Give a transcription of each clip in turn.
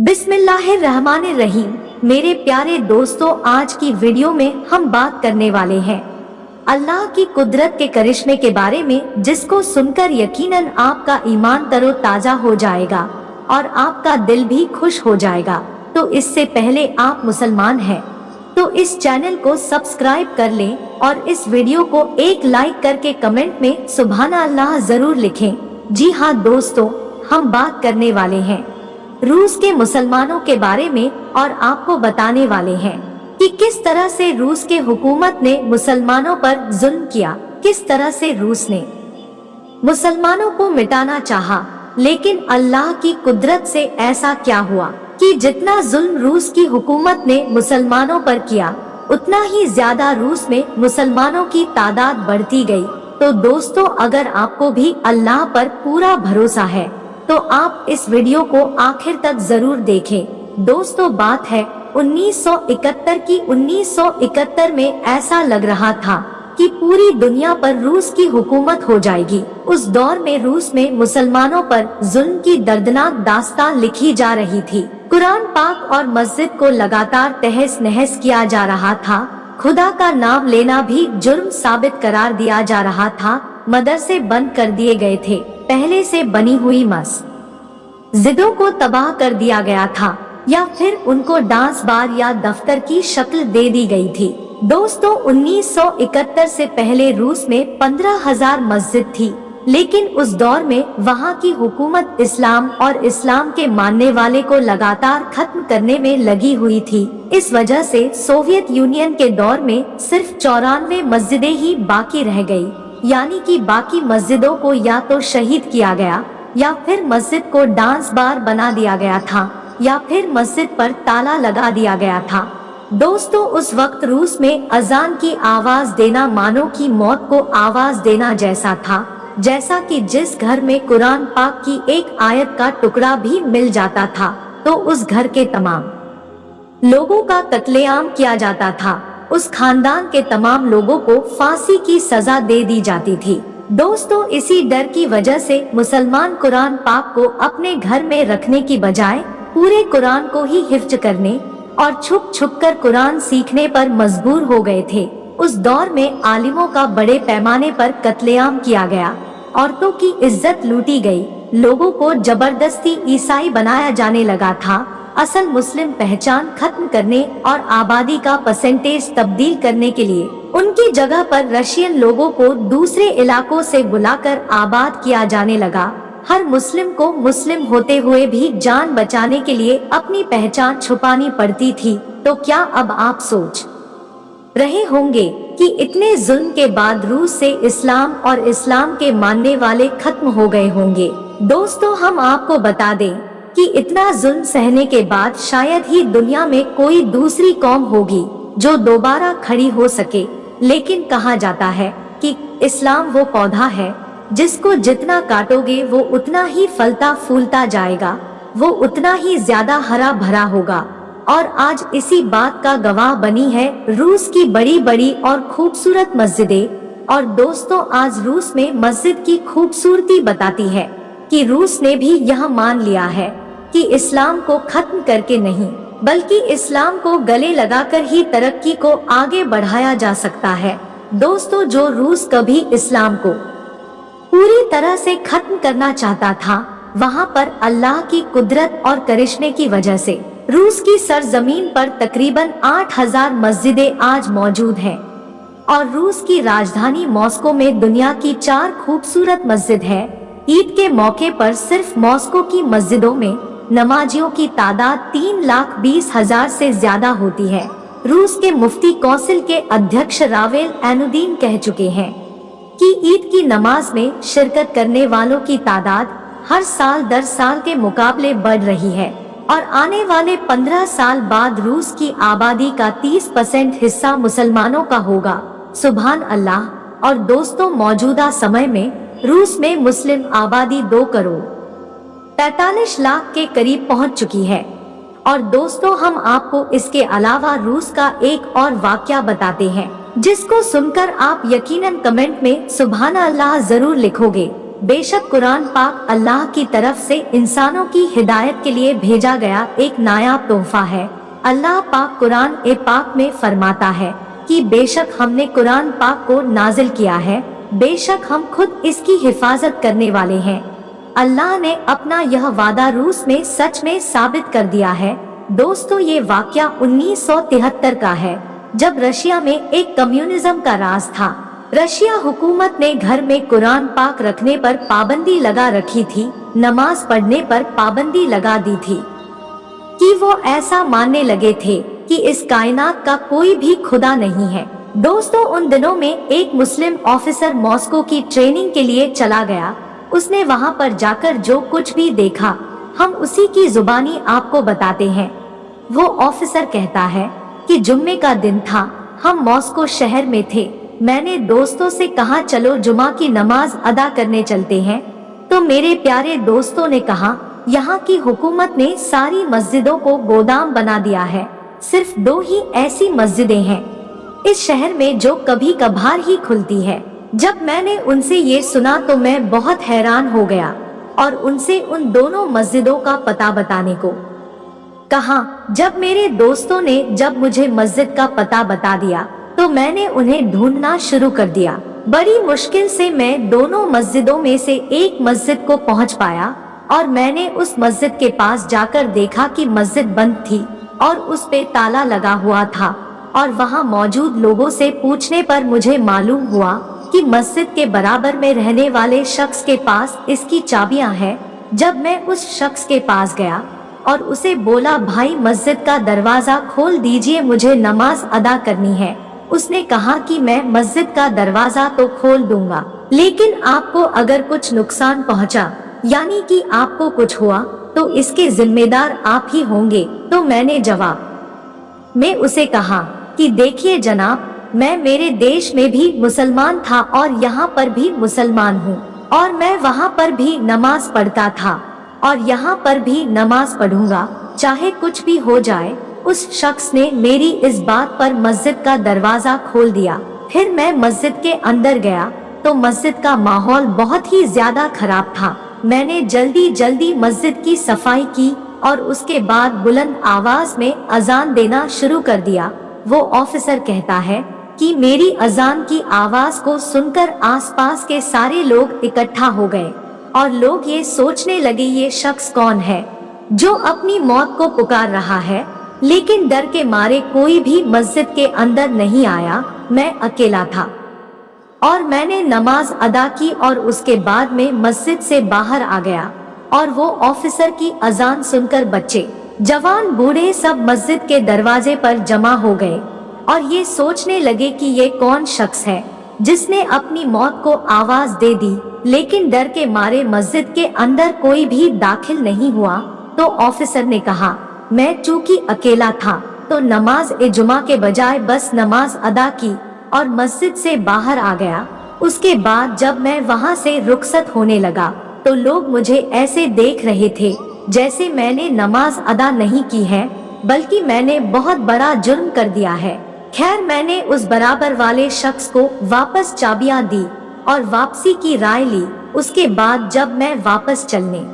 बिस्मिल्लाहिर्रहमानिर्रहीम। मेरे प्यारे दोस्तों, आज की वीडियो में हम बात करने वाले हैं अल्लाह की कुदरत के करिश्मे के बारे में, जिसको सुनकर यकीनन आपका ईमान तरोताजा हो जाएगा और आपका दिल भी खुश हो जाएगा। तो इससे पहले आप मुसलमान हैं तो इस चैनल को सब्सक्राइब कर लें और इस वीडियो को एक लाइक करके कमेंट में सुभान अल्लाह जरूर लिखें। जी हाँ दोस्तों, हम बात करने वाले हैं रूस के मुसलमानों के बारे में और आपको बताने वाले हैं कि किस तरह से रूस के हुकूमत ने मुसलमानों पर जुल्म किया, किस तरह से रूस ने मुसलमानों को मिटाना चाहा, लेकिन अल्लाह की कुदरत से ऐसा क्या हुआ कि जितना जुल्म रूस की हुकूमत ने मुसलमानों पर किया, उतना ही ज्यादा रूस में मुसलमानों की तादाद बढ़ती गई। तो दोस्तों, अगर आपको भी अल्लाह पर पूरा भरोसा है तो आप इस वीडियो को आखिर तक जरूर देखें। दोस्तों, बात है 1971 की। 1971 में ऐसा लग रहा था कि पूरी दुनिया पर रूस की हुकूमत हो जाएगी। उस दौर में रूस में मुसलमानों पर जुल्म की दर्दनाक दास्तान लिखी जा रही थी। कुरान पाक और मस्जिद को लगातार तहस नहस किया जा रहा था। खुदा का नाम लेना भी जुर्म साबित करार दिया जा रहा था। मदरसे बंद कर दिए गए थे। पहले से बनी हुई मस्जिदों को तबाह कर दिया गया था या फिर उनको डांस बार या दफ्तर की शक्ल दे दी गई थी। दोस्तों, 1971 से पहले रूस में 15,000 मस्जिद थी, लेकिन उस दौर में वहाँ की हुकूमत इस्लाम और इस्लाम के मानने वाले को लगातार खत्म करने में लगी हुई थी। इस वजह से सोवियत यूनियन के दौर में सिर्फ 94 मस्जिदें ही बाकी रह गई, यानी कि बाकी मस्जिदों को या तो शहीद किया गया या फिर मस्जिद को डांस बार बना दिया गया था या फिर मस्जिद पर ताला लगा दिया गया था। दोस्तों, उस वक्त रूस में अजान की आवाज देना मानो की मौत को आवाज देना जैसा था। जैसा कि जिस घर में कुरान पाक की एक आयत का टुकड़ा भी मिल जाता था तो उस घर के तमाम लोगों का कत्लेआम किया जाता था। उस खानदान के तमाम लोगों को फांसी की सजा दे दी जाती थी। दोस्तों, इसी डर की वजह से मुसलमान कुरान पाक को अपने घर में रखने की बजाय पूरे कुरान को ही हिफ्ज करने और छुप छुप कर कुरान सीखने पर मजबूर हो गए थे। उस दौर में आलिमों का बड़े पैमाने पर कत्लेआम किया गया, औरतों की इज्जत लूटी गई, लोगों को जबरदस्ती ईसाई बनाया जाने लगा था। असल मुस्लिम पहचान खत्म करने और आबादी का परसेंटेज तब्दील करने के लिए उनकी जगह पर रशियन लोगों को दूसरे इलाकों से बुलाकर आबाद किया जाने लगा। हर मुस्लिम को मुस्लिम होते हुए भी जान बचाने के लिए अपनी पहचान छुपानी पड़ती थी। तो क्या अब आप सोच रहे होंगे कि इतने जुल्म के बाद रूस से इस्लाम और इस्लाम के मानने वाले खत्म हो गए होंगे। दोस्तों, हम आपको बता दें कि इतना जुल्म सहने के बाद शायद ही दुनिया में कोई दूसरी कौम होगी जो दोबारा खड़ी हो सके। लेकिन कहा जाता है कि इस्लाम वो पौधा है जिसको जितना काटोगे वो उतना ही फलता फूलता जाएगा, वो उतना ही ज्यादा हरा भरा होगा। और आज इसी बात का गवाह बनी है रूस की बड़ी बड़ी और खूबसूरत मस्जिदें। और दोस्तों, आज रूस में मस्जिद की खूबसूरती बताती है कि रूस ने भी यह मान लिया है कि इस्लाम को खत्म करके नहीं, बल्कि इस्लाम को गले लगाकर ही तरक्की को आगे बढ़ाया जा सकता है। दोस्तों, जो रूस कभी इस्लाम को पूरी तरह से खत्म करना चाहता था, वहाँ पर अल्लाह की कुदरत और करिश्मे की वजह से रूस की सरजमीन पर तकरीबन 8,000 मस्जिदें आज मौजूद हैं। और रूस की राजधानी मॉस्को में दुनिया की 4 खूबसूरत मस्जिद है। ईद के मौके पर सिर्फ मॉस्को की मस्जिदों में नमाजियों की तादाद 3,20,000 से ज्यादा होती है। रूस के मुफ्ती कौंसिल के अध्यक्ष रावेल एनुद्दीन कह चुके हैं कि ईद की नमाज में शिरकत करने वालों की तादाद हर साल दर साल के मुकाबले बढ़ रही है और आने वाले 15 साल बाद रूस की आबादी का 30% हिस्सा मुसलमानों का होगा। सुभान अल्लाह। और दोस्तों, मौजूदा समय में रूस में मुस्लिम आबादी 2 करोड़ 43 लाख के करीब पहुंच चुकी है। और दोस्तों, हम आपको इसके अलावा रूस का एक और वाकया बताते हैं जिसको सुनकर आप यकीनन कमेंट में सुभान अल्लाह जरूर लिखोगे। बेशक कुरान पाक अल्लाह की तरफ से इंसानों की हिदायत के लिए भेजा गया एक नायाब तोहफा है। अल्लाह पाक कुरान ए पाक में फरमाता है कि बेशक हमने कुरान पाक को नाजिल किया है, बेशक हम खुद इसकी हिफाजत करने वाले हैं। अल्लाह ने अपना यह वादा रूस में सच में साबित कर दिया है। दोस्तों, ये वाकया 1973 का है, जब रशिया में एक कम्युनिज्म का राज था। रशिया हुकूमत ने घर में कुरान पाक रखने पर पाबंदी लगा रखी थी, नमाज पढ़ने पर पाबंदी लगा दी थी कि वो ऐसा मानने लगे थे कि इस कायनात का कोई भी खुदा नहीं है। दोस्तों, उन दिनों में एक मुस्लिम ऑफिसर मॉस्को की ट्रेनिंग के लिए चला गया। उसने वहां पर जाकर जो कुछ भी देखा, हम उसी की जुबानी आपको बताते हैं। वो ऑफिसर कहता है कि जुम्मे का दिन था, हम मॉस्को शहर में थे। मैंने दोस्तों से कहा चलो जुमा की नमाज अदा करने चलते हैं। तो मेरे प्यारे दोस्तों ने कहा यहाँ की हुकूमत ने सारी मस्जिदों को गोदाम बना दिया है, सिर्फ 2 ही ऐसी मस्जिदें हैं इस शहर में जो कभी कभार ही खुलती है। जब मैंने उनसे ये सुना तो मैं बहुत हैरान हो गया और उनसे उन दोनों मस्जिदों का पता बताने को कहा। जब मेरे दोस्तों ने जब मुझे मस्जिद का पता बता दिया तो मैंने उन्हें ढूंढना शुरू कर दिया। बड़ी मुश्किल से मैं दोनों मस्जिदों में से एक मस्जिद को पहुंच पाया और मैंने उस मस्जिद के पास जाकर देखा कि मस्जिद बंद थी और उस पे ताला लगा हुआ था। और वहां मौजूद लोगों से पूछने पर मुझे मालूम हुआ कि मस्जिद के बराबर में रहने वाले शख्स के पास इसकी चाबियां हैं। जब मैं उस शख्स के पास गया और उसे बोला भाई मस्जिद का दरवाजा खोल दीजिए, मुझे नमाज अदा करनी है, उसने कहा कि मैं मस्जिद का दरवाजा तो खोल दूंगा, लेकिन आपको अगर कुछ नुकसान पहुंचा, यानी कि आपको कुछ हुआ, तो इसके जिम्मेदार आप ही होंगे। तो मैंने जवाब में उसे कहा कि देखिए जनाब, मैं मेरे देश में भी मुसलमान था और यहाँ पर भी मुसलमान हूँ और मैं वहाँ पर भी नमाज पढ़ता था और यहाँ पर भी नमाज पढ़ूंगा, चाहे कुछ भी हो जाए। उस शख्स ने मेरी इस बात पर मस्जिद का दरवाजा खोल दिया। फिर मैं मस्जिद के अंदर गया तो मस्जिद का माहौल बहुत ही ज्यादा खराब था। मैंने जल्दी जल्दी मस्जिद की सफाई की और उसके बाद बुलंद आवाज में अजान देना शुरू कर दिया। वो ऑफिसर कहता है कि मेरी अजान की आवाज को सुनकर आसपास के सारे लोग इकट्ठा हो गए और लोग ये सोचने लगे ये शख्स कौन है जो अपनी मौत को पुकार रहा है, लेकिन डर के मारे कोई भी मस्जिद के अंदर नहीं आया। मैं अकेला था और मैंने नमाज अदा की और उसके बाद में मस्जिद से बाहर आ गया और वो ऑफिसर की अजान सुनकर बच्चे, जवान, बूढ़े सब मस्जिद के दरवाजे पर जमा हो गए और ये सोचने लगे कि ये कौन शख्स है जिसने अपनी मौत को आवाज दे दी, लेकिन डर के मारे मस्जिद के अंदर कोई भी दाखिल नहीं हुआ। तो ऑफिसर ने कहा मैं चूंकि अकेला था तो नमाज ए जुमा के बजाय बस नमाज अदा की और मस्जिद से बाहर आ गया। उसके बाद जब मैं वहां से रुखसत होने लगा तो लोग मुझे ऐसे देख रहे थे जैसे मैंने नमाज अदा नहीं की है, बल्कि मैंने बहुत बड़ा जुर्म कर दिया है। खैर, मैंने उस बराबर वाले शख्स को वापस चाबियां दी और वापसी की राय ली। उसके बाद जब मैं वापस चलने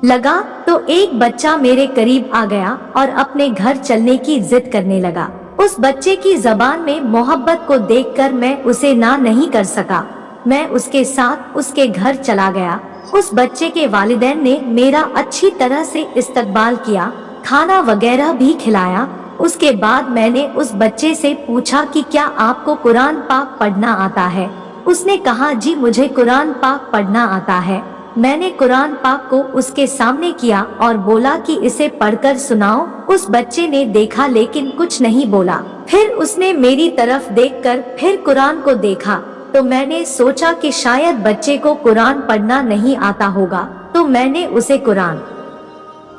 लगा तो एक बच्चा मेरे करीब आ गया और अपने घर चलने की जिद करने लगा। उस बच्चे की जबान में मोहब्बत को देखकर मैं उसे ना नहीं कर सका। मैं उसके साथ उसके घर चला गया। उस बच्चे के वालिदैन ने मेरा अच्छी तरह से इस्तकबाल किया, खाना वगैरह भी खिलाया। उसके बाद मैंने उस बच्चे से पूछा कि क्या आपको कुरान पाक पढ़ना आता है? उसने कहा जी मुझे कुरान पाक पढ़ना आता है। मैंने कुरान पाक को उसके सामने किया और बोला कि इसे पढ़कर सुनाओ। उस बच्चे ने देखा लेकिन कुछ नहीं बोला। फिर उसने मेरी तरफ देखकर फिर कुरान को देखा तो मैंने सोचा कि शायद बच्चे को कुरान पढ़ना नहीं आता होगा, तो मैंने उसे कुरान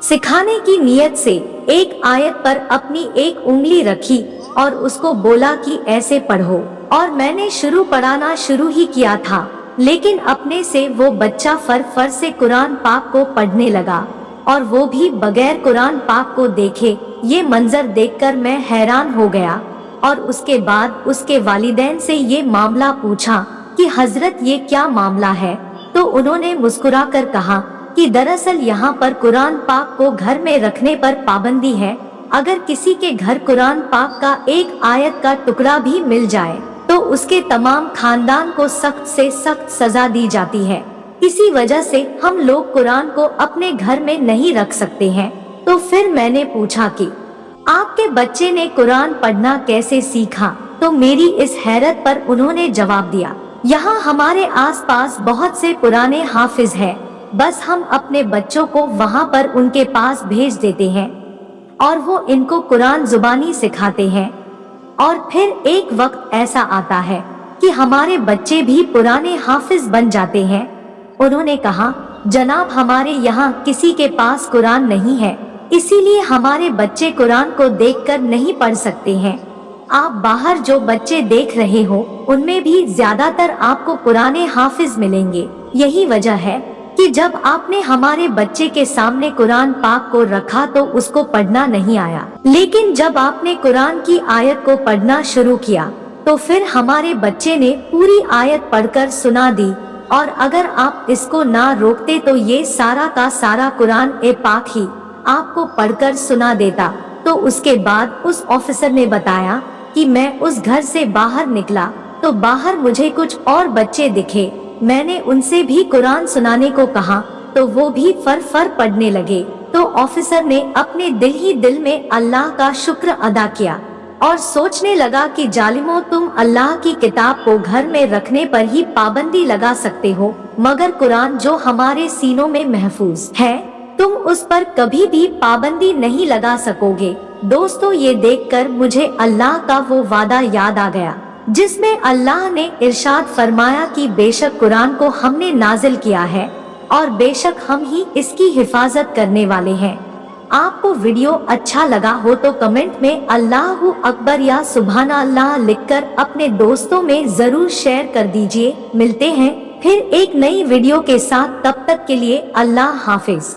सिखाने की नियत से एक आयत पर अपनी एक उंगली रखी और उसको बोला कि ऐसे पढ़ो, और मैंने पढ़ाना शुरू ही किया था, लेकिन अपने से वो बच्चा फर से कुरान पाक को पढ़ने लगा और वो भी बगैर कुरान पाक को देखे। ये मंजर देखकर मैं हैरान हो गया और उसके बाद उसके वालिदैन से ये मामला पूछा कि हजरत ये क्या मामला है, तो उन्होंने मुस्कुराकर कहा कि दरअसल यहाँ पर कुरान पाक को घर में रखने पर पाबंदी है। अगर किसी के घर कुरान पाक का एक आयत का टुकड़ा भी मिल जाए तो उसके तमाम खानदान को सख्त से सख्त सजा दी जाती है। इसी वजह से हम लोग कुरान को अपने घर में नहीं रख सकते हैं। तो फिर मैंने पूछा कि आपके बच्चे ने कुरान पढ़ना कैसे सीखा? तो मेरी इस हैरत पर उन्होंने जवाब दिया, यहाँ हमारे आसपास बहुत से पुराने हाफिज हैं, बस हम अपने बच्चों को वहाँ पर उनके पास भेज देते हैं और वो इनको कुरान जुबानी सिखाते हैं। और फिर एक वक्त ऐसा आता है कि हमारे बच्चे भी पुराने हाफिज बन जाते हैं। उन्होंने कहा, जनाब हमारे यहाँ किसी के पास कुरान नहीं है, इसीलिए हमारे बच्चे कुरान को देखकर नहीं पढ़ सकते हैं। आप बाहर जो बच्चे देख रहे हो उनमें भी ज्यादातर आपको पुराने हाफिज मिलेंगे। यही वजह है कि जब आपने हमारे बच्चे के सामने कुरान पाक को रखा तो उसको पढ़ना नहीं आया, लेकिन जब आपने कुरान की आयत को पढ़ना शुरू किया तो फिर हमारे बच्चे ने पूरी आयत पढ़कर सुना दी। और अगर आप इसको ना रोकते तो ये सारा का सारा कुरान ए पाक ही आपको पढ़कर सुना देता। तो उसके बाद उस ऑफिसर ने बताया कि मैं उस घर से बाहर निकला तो बाहर मुझे कुछ और बच्चे दिखे। मैंने उनसे भी कुरान सुनाने को कहा तो वो भी फर पढ़ने लगे। तो ऑफिसर ने अपने दिल ही दिल में अल्लाह का शुक्र अदा किया और सोचने लगा कि जालिमों, तुम अल्लाह की किताब को घर में रखने पर ही पाबंदी लगा सकते हो, मगर कुरान जो हमारे सीनों में महफूज है तुम उस पर कभी भी पाबंदी नहीं लगा सकोगे। दोस्तों, ये देखकर मुझे अल्लाह का वो वादा याद आ गया जिसमें अल्लाह ने इरशाद फरमाया कि बेशक कुरान को हमने नाजिल किया है और बेशक हम ही इसकी हिफाजत करने वाले हैं। आपको वीडियो अच्छा लगा हो तो कमेंट में अल्लाहु अकबर या सुभान अल्लाह लिखकर अपने दोस्तों में जरूर शेयर कर दीजिए। मिलते हैं फिर एक नई वीडियो के साथ, तब तक के लिए अल्लाह हाफिज।